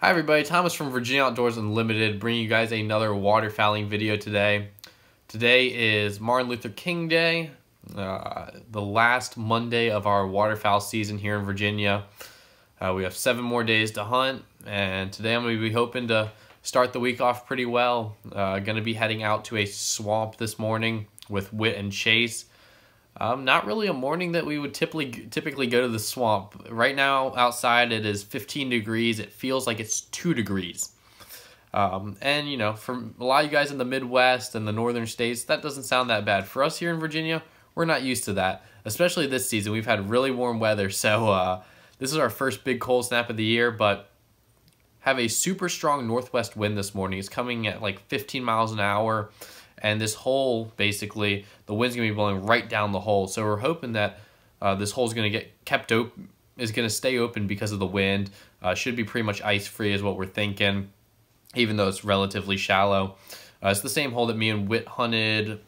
Hi everybody, Thomas from Virginia Outdoors Unlimited bringing you guys another waterfowling video today. Today is Martin Luther King Day, the last Monday of our waterfowl season here in Virginia. We have 7 more days to hunt, and today I'm going to be hoping to start the week off pretty well. Going to be heading out to a swamp this morning with Whit and Chase. Not really a morning that we would typically go to the swamp. Right now outside it is 15 degrees. It feels like it's 2 degrees. And you know, for a lot of you guys in the Midwest and the northern states, that doesn't sound that bad. For us here in Virginia, we're not used to that. Especially this season, we've had really warm weather. So this is our first big cold snap of the year, but have a super strong northwest wind this morning. It's coming at like 15 miles an hour. And this hole, basically, the wind's going to be blowing right down the hole. So we're hoping that this hole's going to get kept open, is going to stay open because of the wind. Should be pretty much ice-free is what we're thinking, even though it's relatively shallow. It's the same hole that me and Whit hunted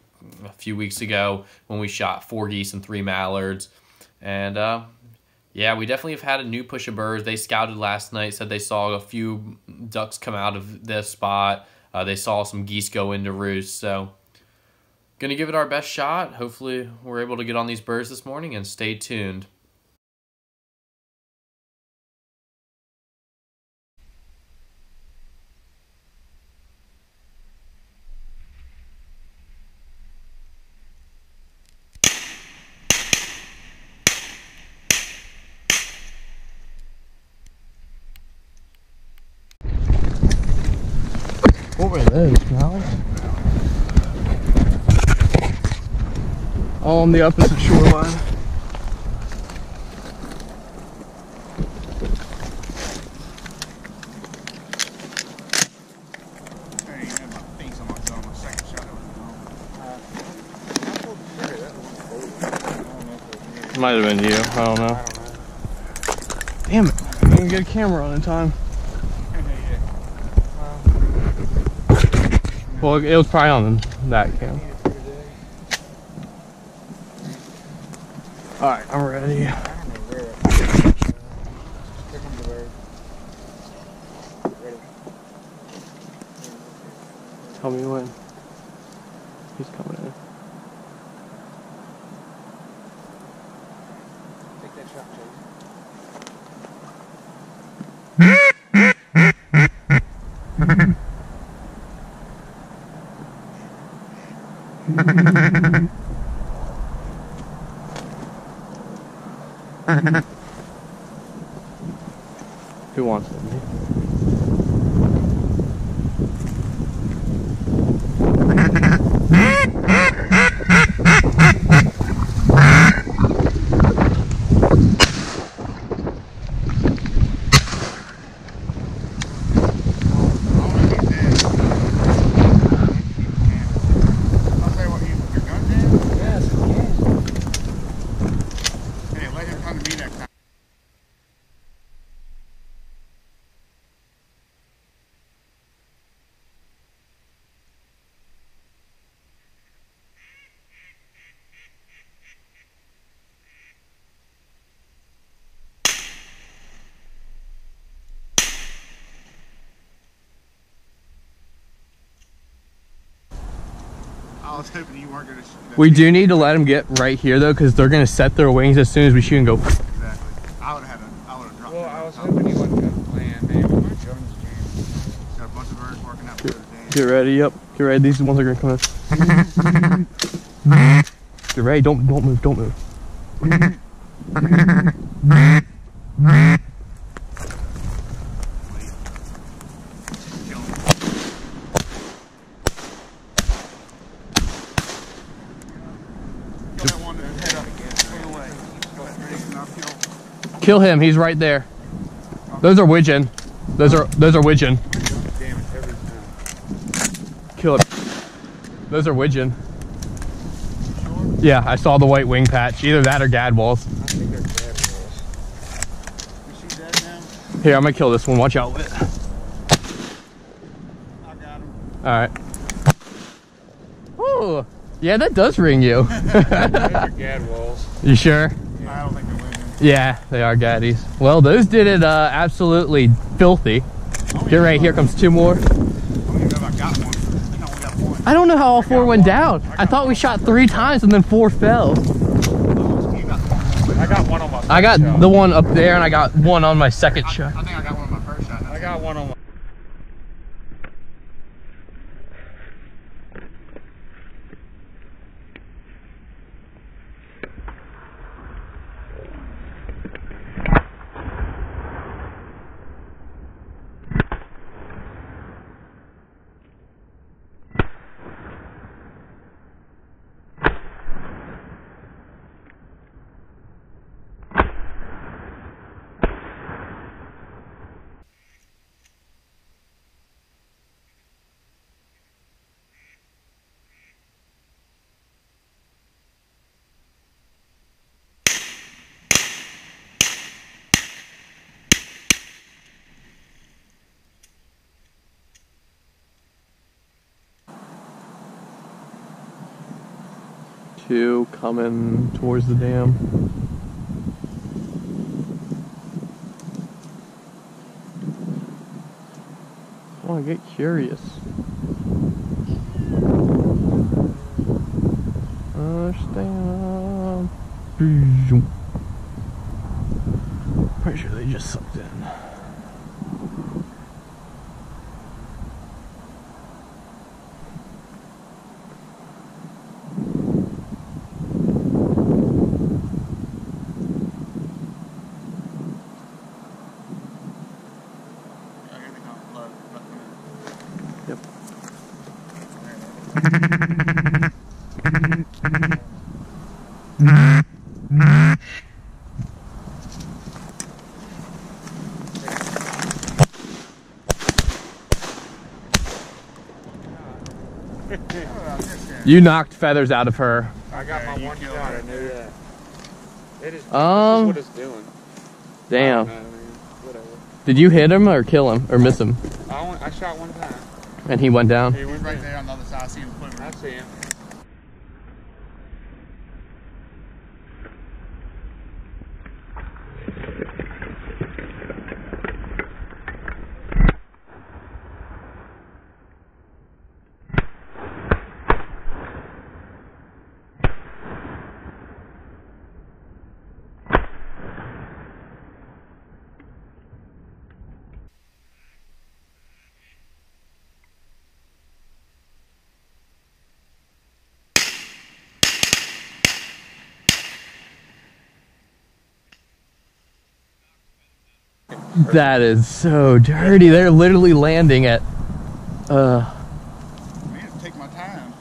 a few weeks ago when we shot 4 geese and 3 mallards. And yeah, we definitely have had a new push of birds. They scouted last night, said they saw a few ducks come out of this spot. They saw some geese go into roost, so gonna give it our best shot. Hopefully we're able to get on these birds this morning, and stay tuned. What were those, mallards? All on the opposite shoreline. Might have been you, I don't know. Damn it, I didn't get a camera on in time. Well, it was probably on that cam. Alright, I'm ready. Tell me when. He's coming in. Take that shot, Chase. Who wants it? I was hoping you weren't going to shoot. We do need to let them get right here though, because they're going to set their wings as soon as we shoot and go. Exactly. I would have dropped. Well, I was hoping you wasn't going to plan, man. We weren't showing this game. Got a bunch of birds working out for the day. Get ready, yep. Get ready. These are the ones that are going to come in. Get ready. Don't move. Don't move. Kill him, he's right there. Those are widgeon. Those are widgeon. Kill it. Those are widgeon. Yeah, I saw the white wing patch. Either that or gadwalls. I think they're gadwalls. Is she dead now? Here, I'm gonna kill this one. Watch out, Whit. I got him. Alright. Ooh. Yeah, that does ring you. Those are gadwalls. You sure? I don't think they're winning. Yeah, they are gaddies. Well, those did it absolutely filthy. Get ready, here comes 2 more. I don't even know if I got one. I think I only got one. I don't know how all 4 went down. I thought we shot 3 times and then 4 fell. You got one. I got one on my first I got shot. the one up there and I got one on my second shot. I think I got one on my first shot. I got one on my. Two coming towards the dam. I want to get curious. Stand. Pretty sure they just sucked in. Yep. You knocked feathers out of her. I got my one shot. I knew that. It is. This is what it's doing. Damn. I don't know, man. Whatever. Did you hit him or kill him or miss him? I shot one time. And he went down? He He's went right down. there on the other side. I see him quiver. I see him. That is so dirty. They're literally landing at Man, take my time.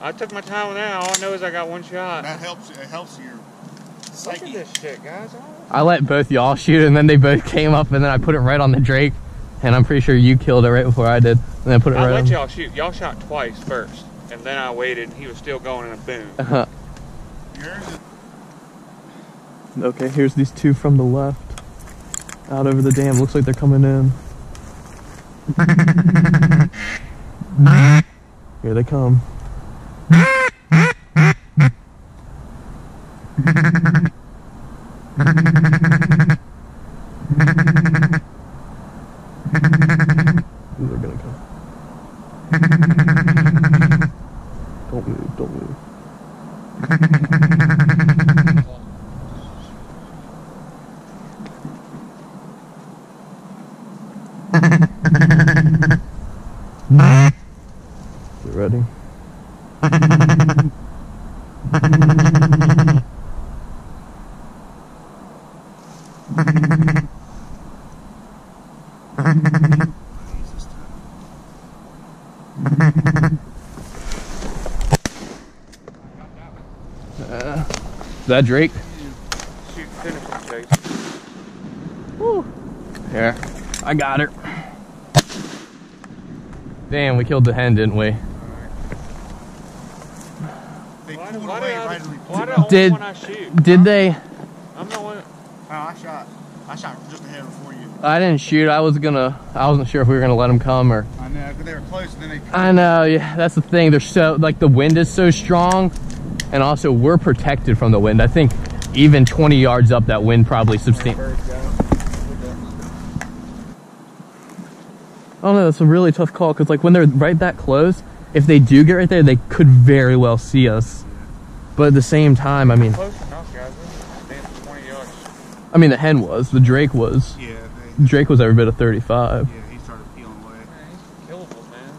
I took my time with that. All I know is I got one shot. That helps. It helps your Look psyche. at this shit, guys. I let both y'all shoot and then they both came up and then I put it right on the Drake and I'm pretty sure you killed it right before I did. And then I put it I right let on. y'all shoot. Y'all shot twice first, and then I waited. And he was still going, and boom. Yours is Okay, here's these 2 from the left. Out over the dam. Looks like they're coming in. Here they come. Ooh, they're gonna come. Don't move, don't move. Get ready. Is that Drake? Shoot, finish him, Chase. Woo. Here, I got her. Damn, we killed the hen, didn't we? they Why pulled do away I- right as we Why pulled the out. only Did- one I shoot? Did they? I'm the one. Oh, I shot just ahead before you. I didn't shoot. I wasn't sure if we were gonna let them come or. I know, but they were close, and then they. I know, yeah, that's the thing. They're so, like, the wind is so strong, and also we're protected from the wind. I think even 20 yards up, that wind probably substantial. I don't know, that's a really tough call, because like when they're right that close, if they do get right there, they could very well see us. But at the same time, I mean... Close enough, guys. They're 20 yards. I mean, the hen was. The Drake was. Yeah. Drake was every bit of 35. Yeah, he started peeling away. Man, he's killable, man.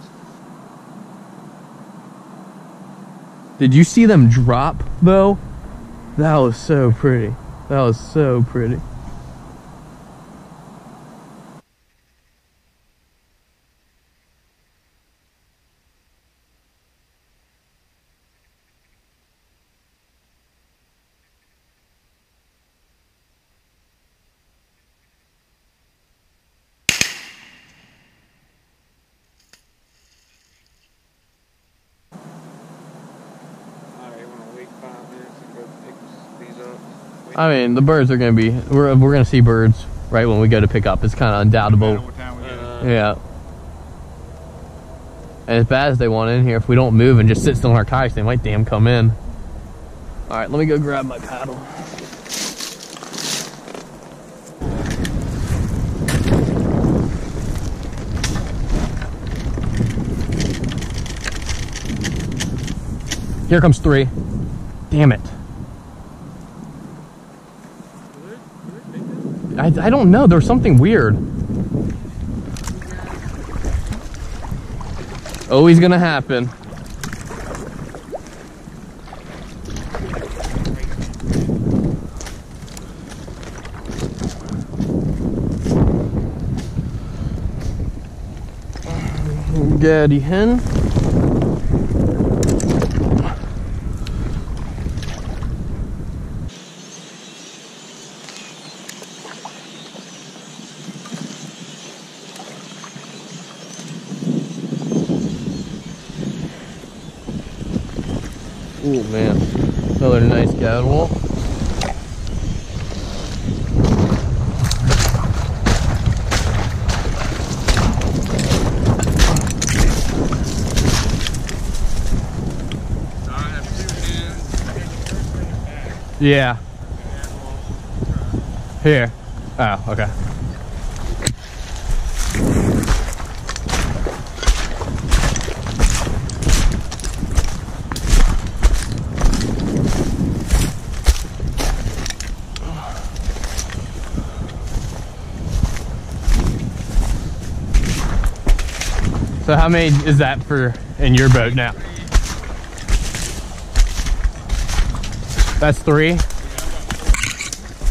Did you see them drop, though? That was so pretty. That was so pretty. I mean, the birds are gonna be. We're gonna see birds right when we go to pick up. It's kind of undoubtable. Yeah. And as bad as they want in here, if we don't move and just sit still in our kayaks, they might damn come in. All right, let me go grab my paddle. Here comes 3. Damn it. I don't know. There was something weird. Always gonna happen. Gaddy hen. Oh man, another nice gadwall. Yeah. Here. Oh, okay. So how many is that for in your boat now? That's 3?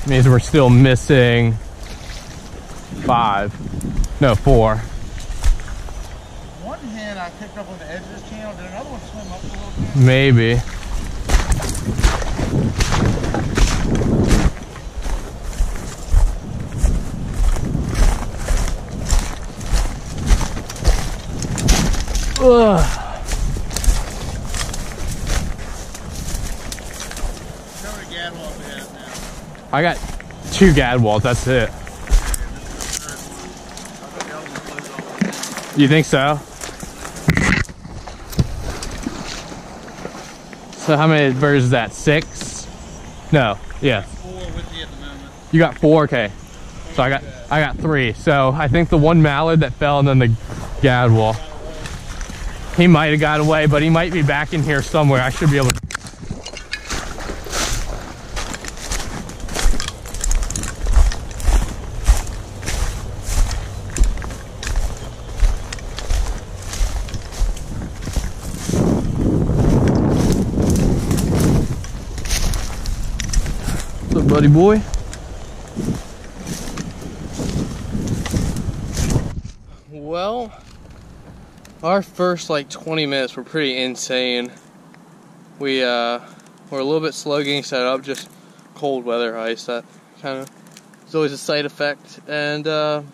Means we're still missing 5. No, 4. One hen I picked up on the edge of this channel. Did another one swim up a little bit? Maybe. Ugh. How many gadwalls we have now? I got 2 gadwalls, that's it. You think so? So how many birds is that? 6? No, yeah. 4 with you at the moment. You got 4, okay. So I got 3. So I think the one mallard that fell and then the gadwall. He might have got away, but he might be back in here somewhere. I should be able to. What's up, buddy boy? Well, our first like 20 minutes were pretty insane. We were a little bit slow getting set up, just cold weather ice. That kind of is always a side effect. And got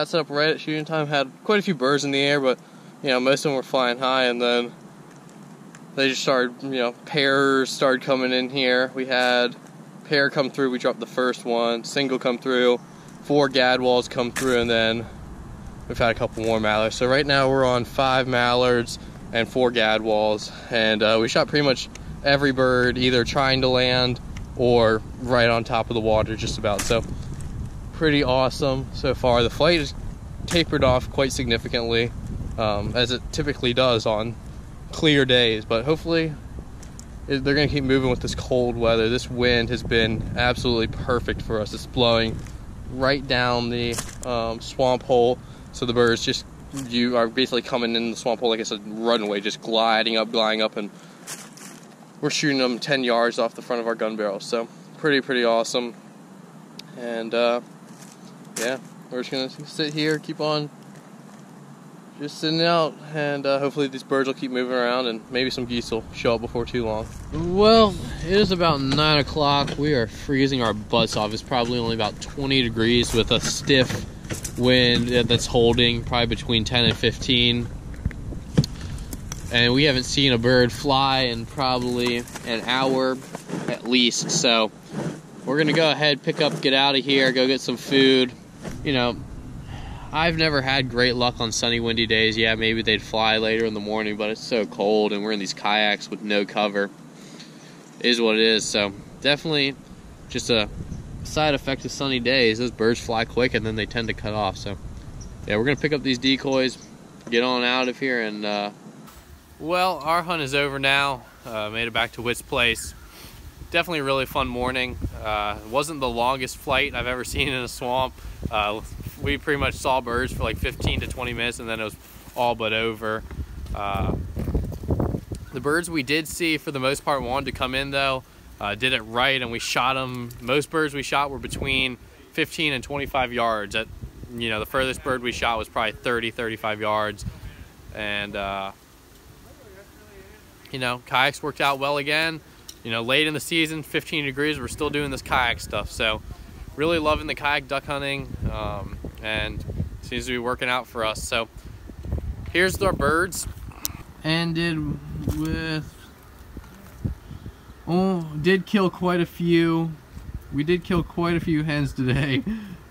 set up right at shooting time. Had quite a few birds in the air, but you know, most of them were flying high. And then they just started, you know, pairs started coming in here. We had pair come through. We dropped the first one. Single come through. 4 gadwalls come through, and then we've had a couple more mallards. So right now we're on 5 mallards and 4 gadwalls, and we shot pretty much every bird either trying to land or right on top of the water just about. So pretty awesome so far. The flight is tapered off quite significantly, as it typically does on clear days, but hopefully they're going to keep moving with this cold weather. This wind has been absolutely perfect for us. It's blowing right down the swamp hole, so the birds just, you are basically coming in the swamp hole like it's a runway, just gliding up, and we're shooting them 10 yards off the front of our gun barrel. So pretty awesome. And yeah, we're just gonna sit here, keep on just sitting out, and hopefully these birds will keep moving around, and maybe some geese will show up before too long. Well, it is about 9 o'clock. We are freezing our butts off. It's probably only about 20 degrees with a stiff wind that's holding probably between 10 and 15. And we haven't seen a bird fly in probably an hour at least. So we're gonna go ahead, pick up, get out of here, go get some food. You know, I've never had great luck on sunny, windy days. Yeah, maybe they'd fly later in the morning, but it's so cold and we're in these kayaks with no cover. It is what it is. So definitely just a side effect of sunny days. Those birds fly quick and then they tend to cut off. So yeah, we're gonna pick up these decoys, get on out of here, and well, our hunt is over now. Made it back to Whit's place. Definitely a really fun morning. It wasn't the longest flight I've ever seen in a swamp. We pretty much saw birds for like 15 to 20 minutes, and then it was all but over. The birds we did see, for the most part, wanted to come in though. Did it right, and we shot them. Most birds we shot were between 15 and 25 yards. At, you know, the furthest bird we shot was probably 30, 35 yards. And you know, kayaks worked out well again. You know, late in the season, 15 degrees, we're still doing this kayak stuff. So really loving the kayak duck hunting, and seems to be working out for us. So here's our birds. Ended with, did kill quite a few. We did kill quite a few hens today.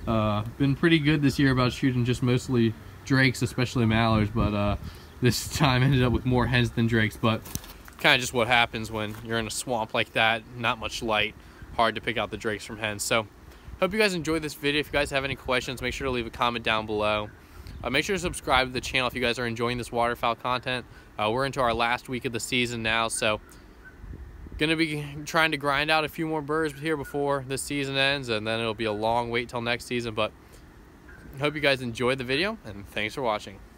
Been pretty good this year about shooting just mostly drakes, especially mallards, but this time ended up with more hens than drakes. But kind of just what happens when you're in a swamp like that, not much light, hard to pick out the drakes from hens. So hope you guys enjoyed this video. If you guys have any questions, make sure to leave a comment down below. Make sure to subscribe to the channel if you guys are enjoying this waterfowl content. We're into our last week of the season now, so gonna be trying to grind out a few more birds here before this season ends, and then it'll be a long wait till next season. But hope you guys enjoyed the video, and thanks for watching.